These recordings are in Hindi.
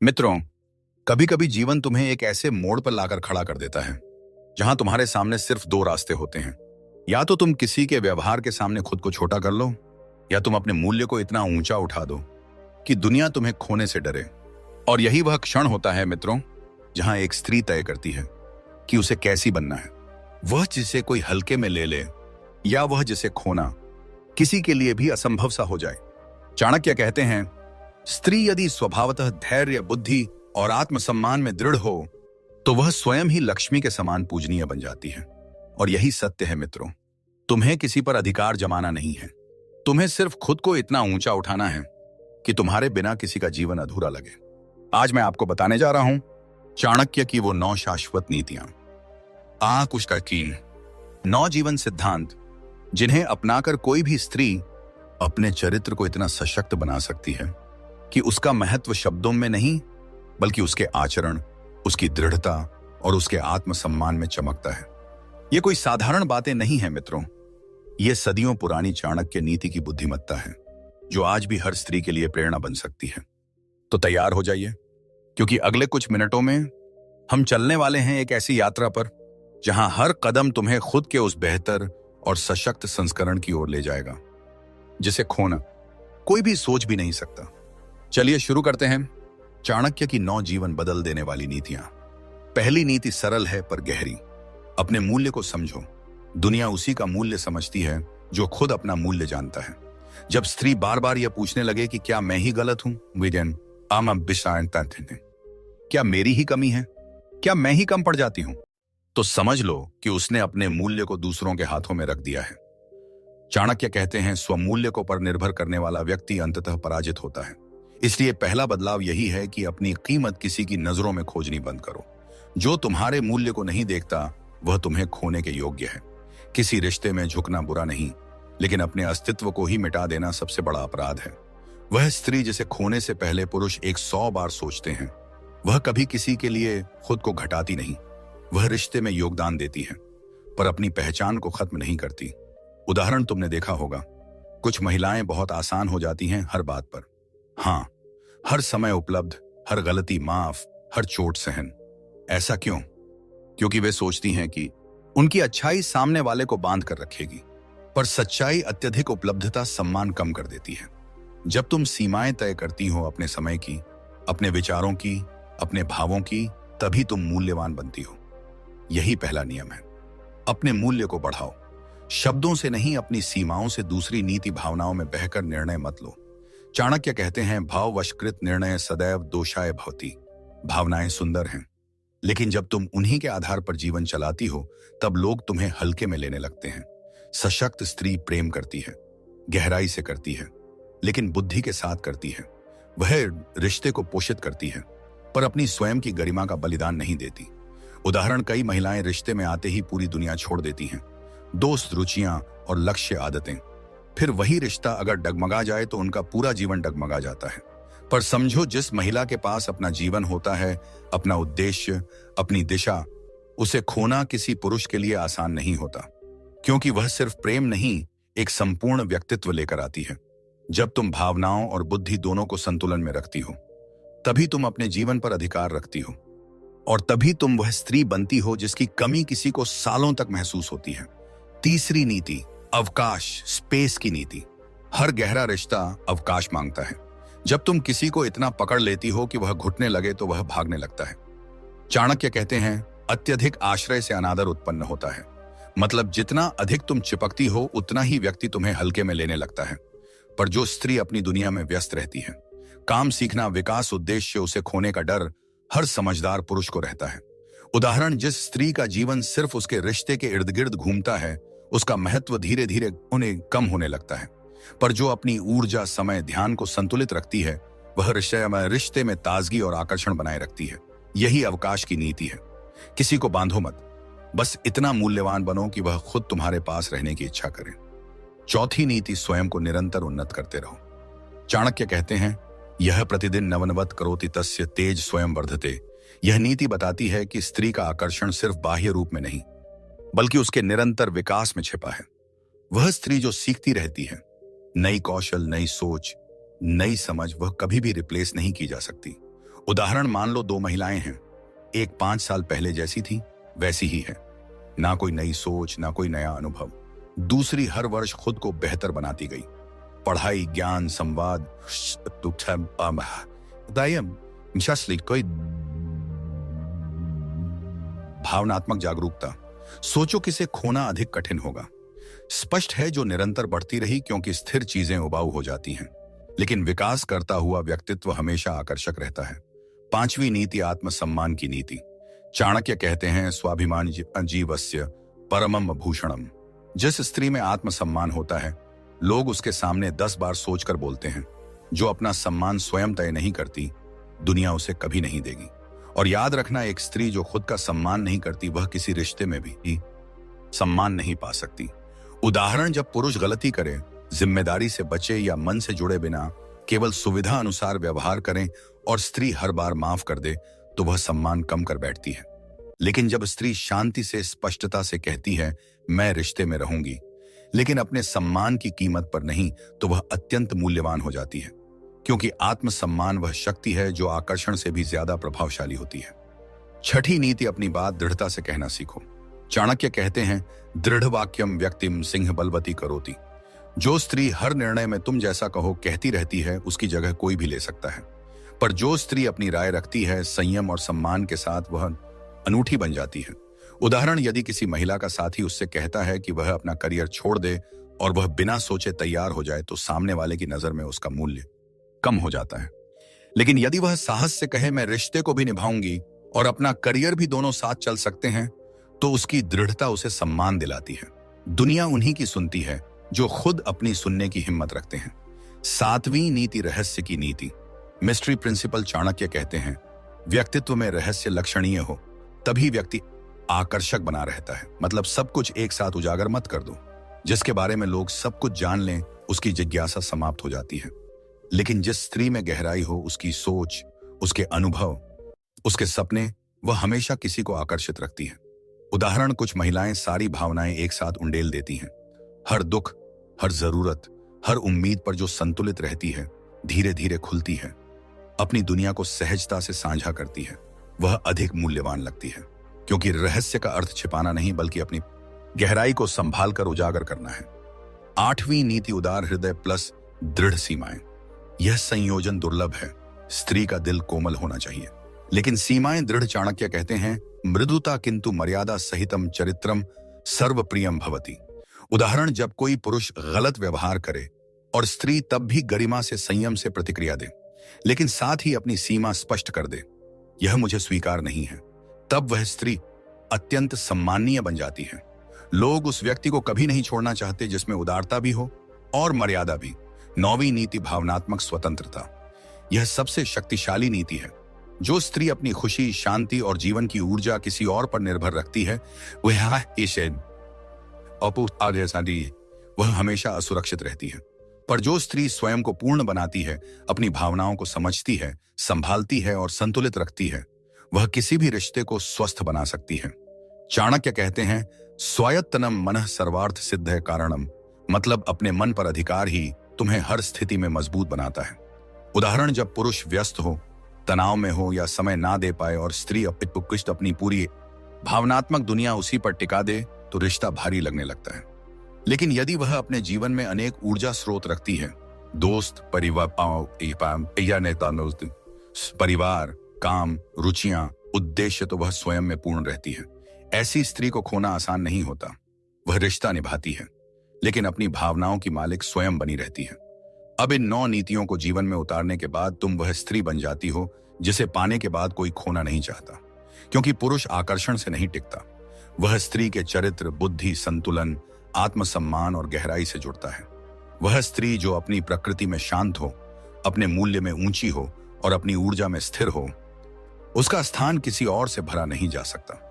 मित्रों, कभी कभी जीवन तुम्हें एक ऐसे मोड़ पर लाकर खड़ा कर देता है जहां तुम्हारे सामने सिर्फ दो रास्ते होते हैं। या तो तुम किसी के व्यवहार के सामने खुद को छोटा कर लो, या तुम अपने मूल्य को इतना ऊंचा उठा दो कि दुनिया तुम्हें खोने से डरे। और यही वह क्षण होता है मित्रों, जहां एक स्त्री तय करती है कि उसे कैसी बनना है। वह जिसे कोई हल्के में ले ले, या वह जिसे खोना किसी के लिए भी असंभव सा हो जाए। चाणक्य कहते हैं, स्त्री यदि स्वभावतः धैर्य, बुद्धि और आत्मसम्मान में दृढ़ हो तो वह स्वयं ही लक्ष्मी के समान पूजनीय बन जाती है। और यही सत्य है मित्रों, तुम्हें किसी पर अधिकार जमाना नहीं है। तुम्हें सिर्फ खुद को इतना ऊंचा उठाना है कि तुम्हारे बिना किसी का जीवन अधूरा लगे। आज मैं आपको बताने जा रहा हूं चाणक्य की वो 9 शाश्वत नीतियां, आकुष्का की 9 जीवन सिद्धांत, जिन्हें अपनाकर कोई भी स्त्री अपने चरित्र को इतना सशक्त बना सकती है कि उसका महत्व शब्दों में नहीं बल्कि उसके आचरण, उसकी दृढ़ता और उसके आत्मसम्मान में चमकता है। ये कोई साधारण बातें नहीं है मित्रों, ये सदियों पुरानी चाणक्य नीति की बुद्धिमत्ता है जो आज भी हर स्त्री के लिए प्रेरणा बन सकती है। तो तैयार हो जाइए, क्योंकि अगले कुछ मिनटों में हम चलने वाले हैं एक ऐसी यात्रा पर जहां हर कदम तुम्हें खुद के उस बेहतर और सशक्त संस्करण की ओर ले जाएगा जिसे खोना कोई भी सोच भी नहीं सकता। चलिए शुरू करते हैं चाणक्य की 9 जीवन बदल देने वाली नीतियां। पहली नीति सरल है पर गहरी। अपने मूल्य को समझो। दुनिया उसी का मूल्य समझती है जो खुद अपना मूल्य जानता है। जब स्त्री बार बार यह पूछने लगे कि क्या मैं ही गलत हूं, क्या मेरी ही कमी है, क्या मैं ही कम पड़ जाती हूं, तो समझ लो कि उसने अपने मूल्य को दूसरों के हाथों में रख दिया है। चाणक्य कहते हैं, स्वमूल्य को पर निर्भर करने वाला व्यक्ति अंततः पराजित होता है। इसलिए पहला बदलाव यही है कि अपनी कीमत किसी की नजरों में खोजनी बंद करो। जो तुम्हारे मूल्य को नहीं देखता वह तुम्हें खोने के योग्य है। किसी रिश्ते में झुकना बुरा नहीं, लेकिन अपने अस्तित्व को ही मिटा देना सबसे बड़ा अपराध है। वह स्त्री जिसे खोने से पहले पुरुष 100 बार सोचते हैं, वह कभी किसी के लिए खुद को घटाती नहीं। वह रिश्ते में योगदान देती है पर अपनी पहचान को खत्म नहीं करती। उदाहरण तुमने देखा होगा, कुछ महिलाएं बहुत आसान हो जाती हैं हर बात पर। हाँ, हर समय उपलब्ध, हर गलती माफ, हर चोट सहन। ऐसा क्यों? क्योंकि वे सोचती हैं कि उनकी अच्छाई सामने वाले को बांध कर रखेगी। पर सच्चाई अत्यधिक उपलब्धता सम्मान कम कर देती है। जब तुम सीमाएं तय करती हो अपने समय की, अपने विचारों की, अपने भावों की, तभी तुम मूल्यवान बनती हो। यही पहला नियम है। अपने मूल्य को बढ़ाओ। शब्दों से नहीं, अपनी सीमाओं से। दूसरी नीति, भावनाओं में बहकर निर्णय मत लो। चाणक्य कहते हैं, भाववशकृत निर्णय सदैव दोषाय भवति। भावनाएं सुंदर हैं, लेकिन जब तुम उन्हीं के आधार पर जीवन चलाती हो तब लोग तुम्हें हल्के में लेने लगते हैं। सशक्त स्त्री प्रेम करती है, गहराई से करती है, लेकिन बुद्धि के साथ करती है। वह रिश्ते को पोषित करती है पर अपनी स्वयं की गरिमा का बलिदान नहीं देती। उदाहरण, कई महिलाएं रिश्ते में आते ही पूरी दुनिया छोड़ देती हैं, दोस्त, रुचियां और लक्ष्य आदतें। फिर वही रिश्ता अगर डगमगा जाए तो उनका पूरा जीवन डगमगा जाता है। पर समझो, जिस महिला के पास अपना जीवन होता है, अपना उद्देश्य, अपनी दिशा, उसे खोना किसी पुरुष के लिए आसान नहीं होता, क्योंकि वह सिर्फ प्रेम नहीं, एक संपूर्ण व्यक्तित्व लेकर आती है। जब तुम भावनाओं और बुद्धि दोनों को संतुलन में रखती हो, तभी तुम अपने जीवन पर अधिकार रखती हो, और तभी तुम वह स्त्री बनती हो जिसकी कमी किसी को सालों तक महसूस होती है। तीसरी नीति, अवकाश, स्पेस की नीति। हर गहरा रिश्ता अवकाश मांगता है। जब तुम किसी को इतना पकड़ लेती हो कि वह घुटने लगे तो वह भागने लगता है। चाणक्य कहते हैं, अत्यधिक आश्रय से अनादर उत्पन्न होता है। मतलब जितना अधिक तुम चिपकती हो उतना ही व्यक्ति तुम्हें हल्के में लेने लगता है। पर जो स्त्री अपनी दुनिया में व्यस्त रहती है, काम सीखना, विकास, उद्देश्य, उसे खोने का डर हर समझदार पुरुष को रहता है। उदाहरण, जिस स्त्री का जीवन सिर्फ उसके रिश्ते के इर्द गिर्द घूमता है, उसका महत्व धीरे धीरे उन्हें कम होने लगता है। पर जो अपनी ऊर्जा, समय, ध्यान को संतुलित रखती है, वह रिश्ते में ताजगी और आकर्षण बनाए रखती है। यही अवकाश की नीति है। किसी को बांधो मत, बस इतना मूल्यवान बनो कि वह खुद तुम्हारे पास रहने की इच्छा करे। चौथी नीति, स्वयं को निरंतर उन्नत करते रहो। चाणक्य कहते हैं, यह प्रतिदिन नवनवत करोति तस्य तेज स्वयं वर्धते। यह नीति बताती है कि स्त्री का आकर्षण सिर्फ बाह्य रूप में नहीं बल्कि उसके निरंतर विकास में छिपा है। वह स्त्री जो सीखती रहती है, नई कौशल, नई सोच, नई समझ, वह कभी भी रिप्लेस नहीं की जा सकती। उदाहरण मान लो, दो महिलाएं हैं। एक 5 साल पहले जैसी थी वैसी ही है, ना कोई नई सोच, ना कोई नया अनुभव। दूसरी हर वर्ष खुद को बेहतर बनाती गई, पढ़ाई, ज्ञान, संवाद, कोई भावनात्मक जागरूकता। सोचो किसे खोना अधिक कठिन होगा। स्पष्ट है जो निरंतर बढ़ती रही, क्योंकि स्थिर चीजें उबाऊ हो जाती हैं, लेकिन विकास करता हुआ व्यक्तित्व हमेशा आकर्षक रहता है। 5वीं नीति, आत्मसम्मान की नीति। चाणक्य कहते हैं, स्वाभिमान जीवस्य परमम भूषणम। जिस स्त्री में आत्मसम्मान होता है, लोग उसके सामने 10 बार सोचकर बोलते हैं। जो अपना सम्मान स्वयं तय नहीं करती, दुनिया उसे कभी नहीं देगी। और याद रखना, एक स्त्री जो खुद का सम्मान नहीं करती, वह किसी रिश्ते में भी सम्मान नहीं पा सकती। उदाहरण, जब पुरुष गलती करे, जिम्मेदारी से बचे या मन से जुड़े बिना केवल सुविधा अनुसार व्यवहार करें और स्त्री हर बार माफ कर दे, तो वह सम्मान कम कर बैठती है। लेकिन जब स्त्री शांति से, स्पष्टता से कहती है, मैं रिश्ते में रहूंगी, लेकिन अपने सम्मान की कीमत पर नहीं, तो वह अत्यंत मूल्यवान हो जाती है। क्योंकि आत्मसम्मान वह शक्ति है जो आकर्षण से भी ज्यादा प्रभावशाली होती है। 6ठी नीति, अपनी बात दृढ़ता से कहना सीखो। चाणक्य कहते हैं, दृढ़ वाक्यम व्यक्तिम सिंह बलवती करोति। जो स्त्री हर निर्णय में तुम जैसा कहो कहती रहती है, उसकी जगह कोई भी ले सकता है। पर जो स्त्री अपनी राय रखती है, संयम और सम्मान के साथ, वह अनूठी बन जाती है। उदाहरण, यदि किसी महिला का साथी उससे कहता है कि वह अपना करियर छोड़ दे और वह बिना सोचे तैयार हो जाए, तो सामने वाले की नजर में उसका मूल्य कम हो जाता है। लेकिन यदि वह साहस से कहे, मैं रिश्ते को भी निभाऊंगी और अपना करियर भी, दोनों साथ चल सकते हैं, तो उसकी दृढ़ता उसे सम्मान दिलाती है। दुनिया उन्हीं की सुनती है जो खुद अपनी सुनने की हिम्मत रखते हैं। 7वीं नीति, रहस्य की नीति। Mystery principal. चाणक्य कहते हैं, व्यक्तित्व में रहस्य लक्षणीय हो तभी व्यक्ति आकर्षक बना रहता है। मतलब सब कुछ एक साथ उजागर मत कर दो। जिसके बारे में लोग सब कुछ जान लें, उसकी जिज्ञासा समाप्त हो जाती है। लेकिन जिस स्त्री में गहराई हो, उसकी सोच, उसके अनुभव, उसके सपने, वह हमेशा किसी को आकर्षित रखती है। उदाहरण, कुछ महिलाएं सारी भावनाएं एक साथ उंडेल देती हैं। हर दुख, हर जरूरत, हर उम्मीद पर जो संतुलित रहती है, धीरे धीरे खुलती है, अपनी दुनिया को सहजता से साझा करती है, वह अधिक मूल्यवान लगती है। क्योंकि रहस्य का अर्थ छिपाना नहीं, बल्कि अपनी गहराई को संभाल कर उजागर करना है। 8वीं नीति, उदार हृदय प्लस दृढ़ सीमाएं। यह संयोजन दुर्लभ है। स्त्री का दिल कोमल होना चाहिए, लेकिन सीमाएं दृढ़। चाणक्य कहते हैं, मृदुता किंतु मर्यादा सहितम चरित्रम सर्वप्रियम भवति। उदाहरण, जब कोई पुरुष गलत व्यवहार करे और स्त्री तब भी गरिमा से, संयम से प्रतिक्रिया दे, लेकिन साथ ही अपनी सीमा स्पष्ट कर दे, यह मुझे स्वीकार नहीं है, तब वह स्त्री अत्यंत सम्माननीय बन जाती है। लोग उस व्यक्ति को कभी नहीं छोड़ना चाहते जिसमें उदारता भी हो और मर्यादा भी। 9वीं नीति, भावनात्मक स्वतंत्रता। यह सबसे शक्तिशाली नीति है। जो स्त्री अपनी खुशी, शांति और जीवन की ऊर्जा किसी और पर निर्भर रखती है, वह हमेशा असुरक्षित रहती है। पर जो स्त्री स्वयं को पूर्ण बनाती है, अपनी भावनाओं को समझती है, संभालती है और संतुलित रखती है, वह किसी भी रिश्ते को स्वस्थ बना सकती है। चाणक्य कहते हैं, स्वायत्तनम मनः सर्वार्थ सिद्ध है कारणम। मतलब अपने मन पर अधिकार ही तुम्हें हर स्थिति में मजबूत बनाता है। उदाहरण, जब पुरुष व्यस्त हो, तनाव में हो या समय ना दे पाए और स्त्री अपनी पूरी भावनात्मक दुनिया उसी पर टिका दे, तो रिश्ता भारी लगने लगता है। लेकिन यदि वह अपने जीवन में अनेक ऊर्जा स्रोत रखती है, दोस्त, परिवार, काम, रुचियां, उद्देश्य, तो वह स्वयं में पूर्ण रहती है। ऐसी स्त्री को खोना आसान नहीं होता। वह रिश्ता निभाती है, लेकिन अपनी भावनाओं की मालिक स्वयं बनी रहती है। अब इन 9 नीतियों को जीवन में उतारने के बाद तुम वह स्त्री बन जाती हो जिसे पाने के बाद कोई खोना नहीं चाहता। क्योंकि पुरुष आकर्षण से नहीं टिकता, वह स्त्री के चरित्र, बुद्धि, संतुलन, आत्मसम्मान और गहराई से जुड़ता है। वह स्त्री जो अपनी प्रकृति में शांत हो, अपने मूल्य में ऊंची हो और अपनी ऊर्जा में स्थिर हो, उसका स्थान किसी और से भरा नहीं जा सकता।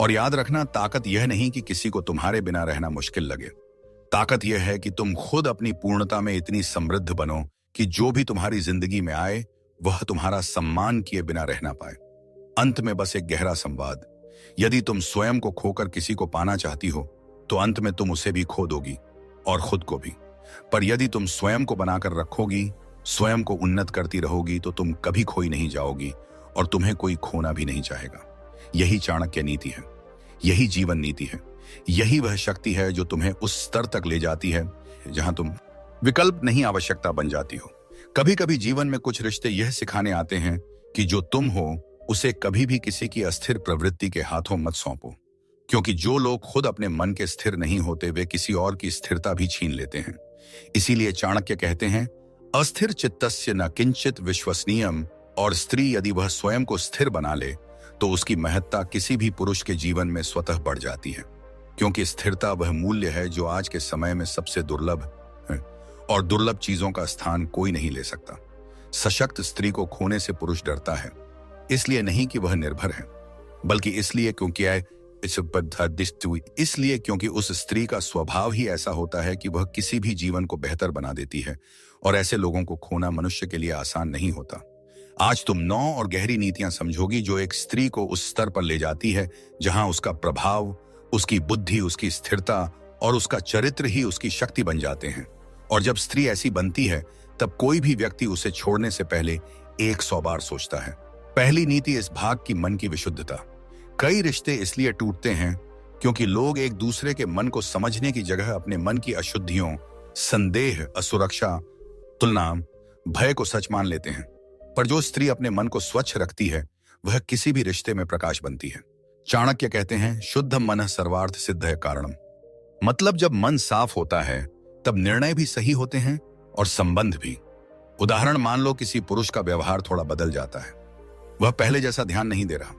और याद रखना, ताकत यह नहीं कि किसी को तुम्हारे बिना रहना मुश्किल लगे। ताकत यह है कि तुम खुद अपनी पूर्णता में इतनी समृद्ध बनो कि जो भी तुम्हारी जिंदगी में आए, वह तुम्हारा सम्मान किए बिना रह ना पाए। अंत में बस एक गहरा संवाद, यदि तुम स्वयं को खोकर किसी को पाना चाहती हो, तो अंत में तुम उसे भी खो दोगी और खुद को भी। पर यदि तुम स्वयं को बनाकर रखोगी, स्वयं को उन्नत करती रहोगी, तो तुम कभी खोई नहीं जाओगी और तुम्हें कोई खोना भी नहीं चाहेगा। यही चाणक्य नीति है, यही जीवन नीति है, यही वह शक्ति है जो तुम्हें उस स्तर तक ले जाती है जहां तुम विकल्प नहीं आवश्यकता बन जाती हो। कभी कभी जीवन में कुछ रिश्ते यह सिखाने आते हैं कि जो तुम हो उसे कभी भी किसी की अस्थिर प्रवृत्ति के हाथों मत सौंपो, क्योंकि जो लोग खुद अपने मन के स्थिर नहीं होते वे किसी और की स्थिरता भी छीन लेते हैं। इसीलिए चाणक्य कहते हैं, अस्थिर चित्तस्य न किंचित विश्वसनीयम, और स्त्री यदि वह स्वयं को स्थिर बना ले तो उसकी महत्ता किसी भी पुरुष के जीवन में स्वतः बढ़ जाती है, क्योंकि स्थिरता वह मूल्य है जो आज के समय में सबसे दुर्लभ है, और दुर्लभ चीजों का स्थान कोई नहीं ले सकता। सशक्त स्त्री को खोने से पुरुष डरता है, इसलिए नहीं कि वह निर्भर है, बल्कि इसलिए क्योंकि उस स्त्री का स्वभाव ही ऐसा होता है कि वह किसी भी जीवन को बेहतर बना देती है, और ऐसे लोगों को खोना मनुष्य के लिए आसान नहीं होता। आज तुम 9 और गहरी नीतियां समझोगी जो एक स्त्री को उस स्तर पर ले जाती है जहां उसका प्रभाव, उसकी बुद्धि, उसकी स्थिरता और उसका चरित्र ही उसकी शक्ति बन जाते हैं। और जब स्त्री ऐसी बनती है तब कोई भी व्यक्ति उसे छोड़ने से पहले 100 बार सोचता है। पहली नीति इस भाग की मन की विशुद्धता। कई रिश्ते इसलिए टूटते हैं क्योंकि लोग एक दूसरे के मन को समझने की जगह अपने मन की अशुद्धियों, संदेह, असुरक्षा, तुलना, भय को सच मान लेते हैं। पर जो स्त्री अपने मन को स्वच्छ रखती है वह किसी भी रिश्ते में प्रकाश बनती है। चाणक्य कहते हैं, शुद्ध मन सर्वार्थ सिद्ध है कारणम। मतलब जब मन साफ होता है तब निर्णय भी सही होते हैं और संबंध भी। उदाहरण मान लो किसी पुरुष का व्यवहार थोड़ा बदल जाता है, वह पहले जैसा ध्यान नहीं दे रहा।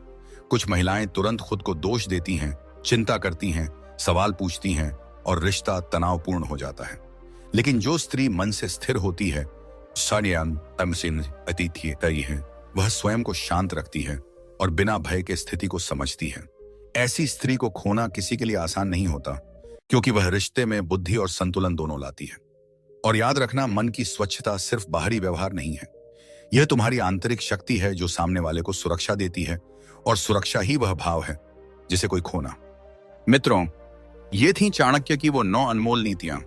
कुछ महिलाएं तुरंत खुद को दोष देती हैं, चिंता करती हैं, सवाल पूछती हैं और रिश्ता तनावपूर्ण हो जाता है। लेकिन जो स्त्री मन से स्थिर होती है, वह स्वयं को शांत रखती है और बिना भय के स्थिति को समझती है। ऐसी स्त्री को खोना किसी के लिए आसान नहीं होता, क्योंकि वह रिश्ते में बुद्धि और संतुलन दोनों लाती है। और याद रखना, मन की स्वच्छता सिर्फ बाहरी व्यवहार नहीं है, यह तुम्हारी आंतरिक शक्ति है जो सामने वाले को सुरक्षा देती है, और सुरक्षा ही वह भाव है जिसे कोई खोना। मित्रों, ये थी चाणक्य की वो 9 अनमोल नीतियां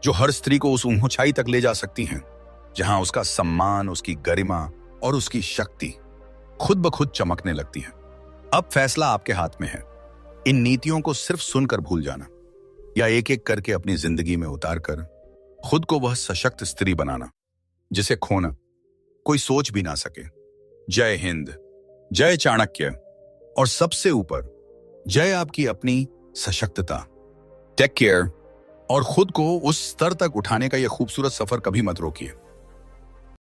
जो हर स्त्री को उस ऊंचाई तक ले जा सकती हैं जहां उसका सम्मान, उसकी गरिमा और उसकी शक्ति खुद ब खुद चमकने लगती है। अब फैसला आपके हाथ में है। इन नीतियों को सिर्फ सुनकर भूल जाना या एक एक करके अपनी जिंदगी में उतारकर खुद को वह सशक्त स्त्री बनाना जिसे खोना कोई सोच भी ना सके। जय हिंद, जय चाणक्य, और सबसे ऊपर जय आपकी अपनी सशक्तता। टेक केयर, और खुद को उस स्तर तक उठाने का यह खूबसूरत सफर कभी मत रोकिए।